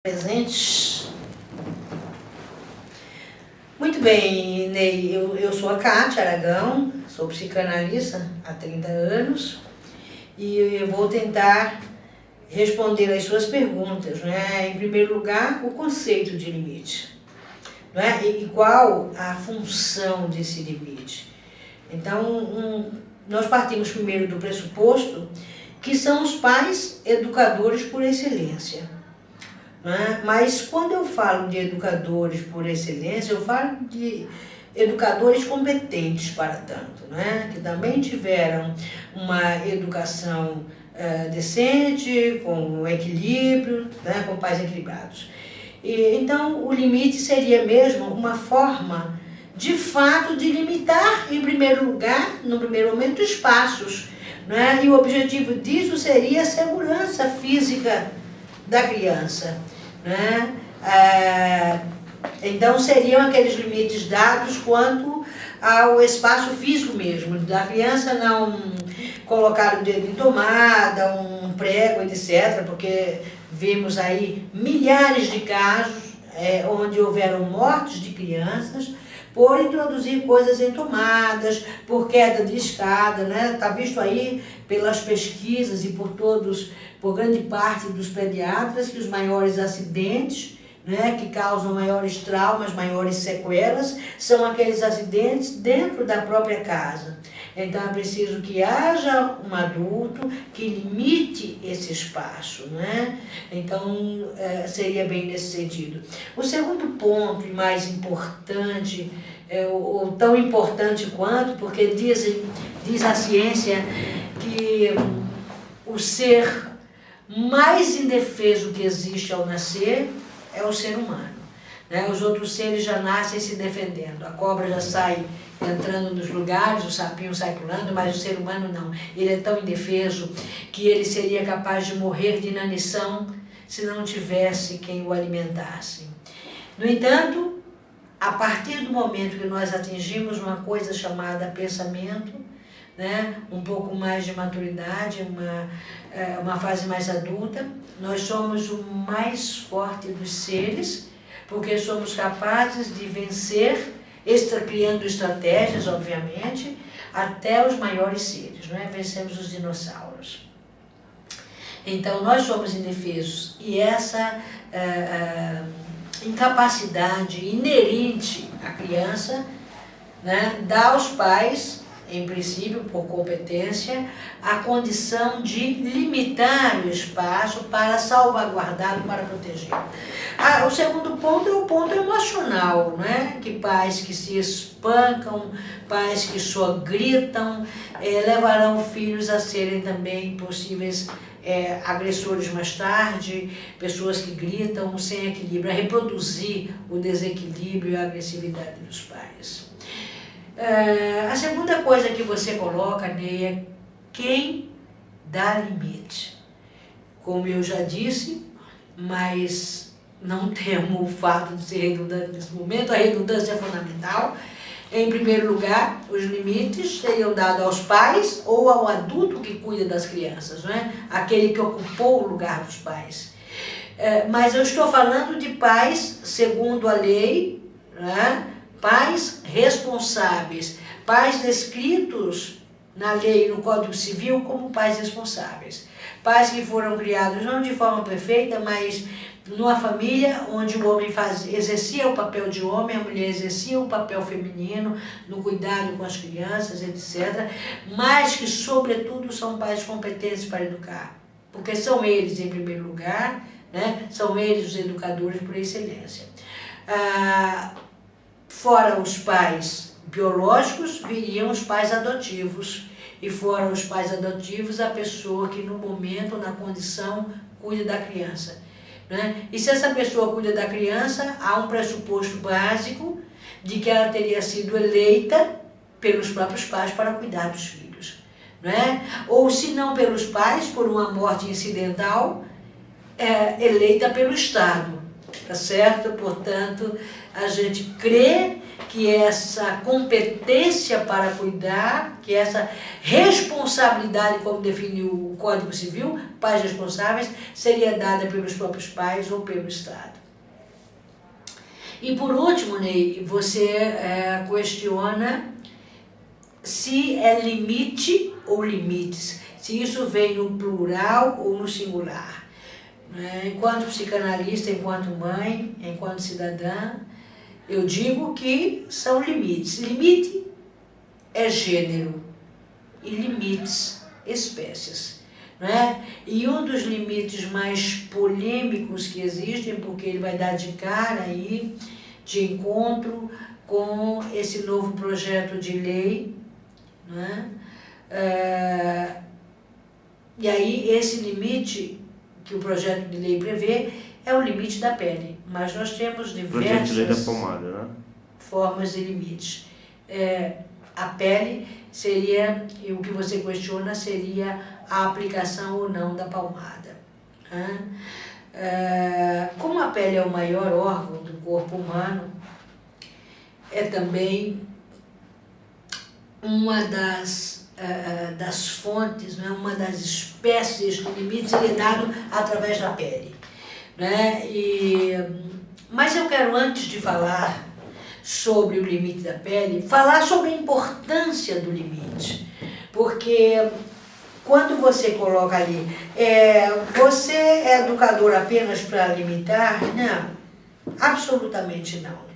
Presentes. Muito bem, Ney, eu sou a Kátia Aragão, sou psicanalista há 30 anos e eu vou tentar responder as suas perguntas, né? Em primeiro lugar, o conceito de limite, né? E qual a função desse limite. Então, nós partimos primeiro do pressuposto que são os pais educadores por excelência. Mas quando eu falo de educadores por excelência, eu falo de educadores competentes para tanto, né? Que também tiveram uma educação decente, com equilíbrio, né? Com pais equilibrados. Então, o limite seria mesmo uma forma, de fato, de limitar, em primeiro lugar, no primeiro momento, espaços, né? E o objetivo disso seria a segurança física da criança, né? Então seriam aqueles limites dados quanto ao espaço físico mesmo, da criança não colocar o dedo em tomada, um prego, etc., porque vimos aí milhares de casos onde houveram mortes de crianças por introduzir coisas em tomadas, por queda de escada, né? Está visto aí pelas pesquisas e por grande parte dos pediatras, que os maiores acidentes, né, que causam maiores traumas, maiores sequelas, são aqueles acidentes dentro da própria casa. Então é preciso que haja um adulto que limite esse espaço, né? Então seria bem nesse sentido. O segundo ponto, e mais importante, ou tão importante quanto, porque diz a ciência que o ser mais indefeso que existe ao nascer é o ser humano, né? Os outros seres já nascem se defendendo, a cobra já sai entrando nos lugares, o sapinho sai pulando, mas o ser humano não. Ele é tão indefeso que ele seria capaz de morrer de inanição se não tivesse quem o alimentasse. No entanto, a partir do momento que nós atingimos uma coisa chamada pensamento, né, um pouco mais de maturidade, uma fase mais adulta, nós somos o mais forte dos seres, porque somos capazes de vencer, criando estratégias, obviamente, até os maiores seres, né? Vencemos os dinossauros. Então, nós somos indefesos e essa incapacidade inerente à criança, né, dá aos pais, em princípio, por competência, a condição de limitar o espaço para salvaguardá-lo, para protegê-lo. O segundo ponto é o ponto emocional, né? Que pais que se espancam, pais que só gritam, levarão filhos a serem também possíveis agressores mais tarde, pessoas que gritam sem equilíbrio, a reproduzir o desequilíbrio e a agressividade dos pais. A segunda coisa que você coloca, Ney, é quem dá limite. Como eu já disse, mas não temo o fato de ser redundante nesse momento, a redundância é fundamental. Em primeiro lugar, os limites seriam dados aos pais ou ao adulto que cuida das crianças, não é? Aquele que ocupou o lugar dos pais. Mas eu estou falando de pais, segundo a lei, né? Pais responsáveis, pais descritos na lei, no Código Civil, como pais responsáveis. Pais que foram criados não de forma perfeita, mas numa família onde o homem exercia o papel de homem, a mulher exercia o papel feminino, no cuidado com as crianças, etc. Mas que, sobretudo, são pais competentes para educar. Porque são eles, em primeiro lugar, né? São eles os educadores por excelência. Fora os pais biológicos, viriam os pais adotivos. E fora os pais adotivos, a pessoa que no momento, na condição, cuida da criança, né? E se essa pessoa cuida da criança, há um pressuposto básico de que ela teria sido eleita pelos próprios pais para cuidar dos filhos, né? Ou se não pelos pais, por uma morte incidental, eleita pelo Estado. tá certo? Portanto, a gente crê que essa competência para cuidar, que essa responsabilidade, como definiu o Código Civil, pais responsáveis, seria dada pelos próprios pais ou pelo Estado. E por último, Ney, você questiona se é limite ou limites, se isso vem no plural ou no singular. Enquanto psicanalista, enquanto mãe, enquanto cidadã, eu digo que são limites. Limite é gênero e limites, espécies. Né? E um dos limites mais polêmicos que existem, porque ele vai dar de cara aí, de encontro com esse novo projeto de lei, né? E aí esse limite que o projeto de lei prevê é o limite da pele, mas nós temos diversas formas de limites. A pele seria, e o que você questiona seria a aplicação ou não da palmada. Como a pele é o maior órgão do corpo humano, é também uma das fontes, né, uma das espécies de limites, ele é dado através da pele. Né? Mas eu quero, antes de falar sobre o limite da pele, falar sobre a importância do limite. Porque quando você coloca ali, você é educador apenas para limitar? Não, absolutamente não.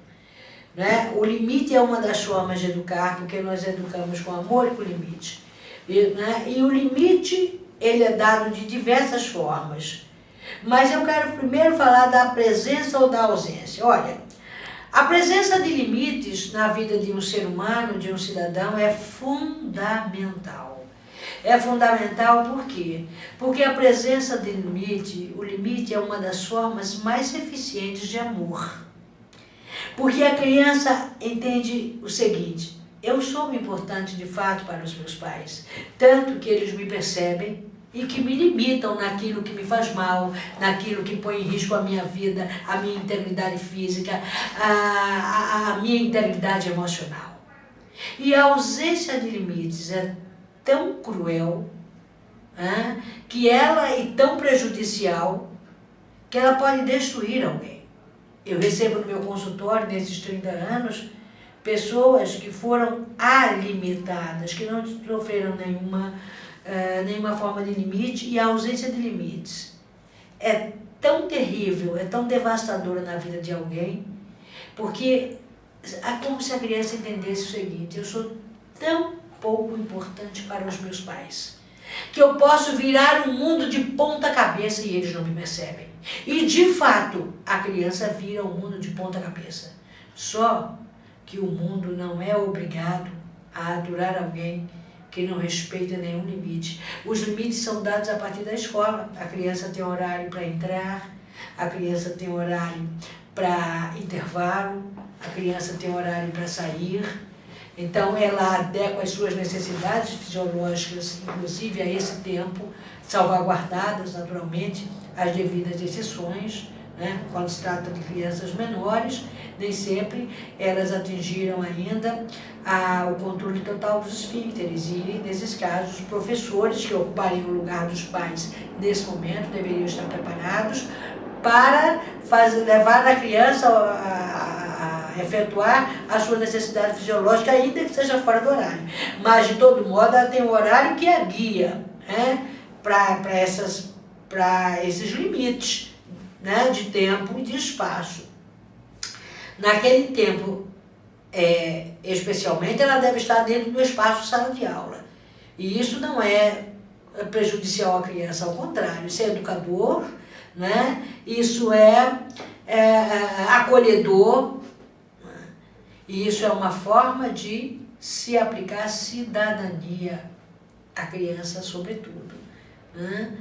Né? O limite é uma das formas de educar, porque nós educamos com amor e com limite. E o limite, ele é dado de diversas formas. Mas eu quero primeiro falar da presença ou da ausência. Olha, a presença de limites na vida de um ser humano, de um cidadão, é fundamental. É fundamental por quê? Porque a presença de limite, o limite é uma das formas mais eficientes de amor. Porque a criança entende o seguinte: eu sou importante de fato para os meus pais, tanto que eles me percebem e que me limitam naquilo que me faz mal, naquilo que põe em risco a minha vida, a minha integridade física, a minha integridade emocional. E a ausência de limites é tão cruel, que ela é tão prejudicial, que ela pode destruir alguém. Eu recebo no meu consultório, nesses 30 anos, pessoas que foram alimitadas, que não sofreram nenhuma forma de limite, e a ausência de limites é tão terrível, é tão devastadora na vida de alguém, porque é como se a criança entendesse o seguinte: eu sou tão pouco importante para os meus pais, que eu posso virar o mundo de ponta cabeça e eles não me percebem. E, de fato, a criança vira o mundo de ponta cabeça. Só que o mundo não é obrigado a adorar alguém que não respeita nenhum limite. Os limites são dados a partir da escola. A criança tem horário para entrar, a criança tem horário para intervalo, a criança tem horário para sair. Então, ela adequa as suas necessidades fisiológicas, inclusive a esse tempo, salvaguardadas, naturalmente, as devidas exceções, né? Quando se trata de crianças menores, nem sempre elas atingiram ainda o controle total dos esfíncteres, e, nesses casos, os professores que ocupariam o lugar dos pais nesse momento deveriam estar preparados para levar a criança a efetuar a sua necessidade fisiológica, ainda que seja fora do horário. Mas, de todo modo, ela tem um horário que a guia, né, para esses limites, né, de tempo e de espaço. Naquele tempo, especialmente, ela deve estar dentro do espaço sala de aula. E isso não é prejudicial à criança, ao contrário, isso é educador, né? Isso é acolhedor, e isso é uma forma de se aplicar cidadania à criança, sobretudo. Né?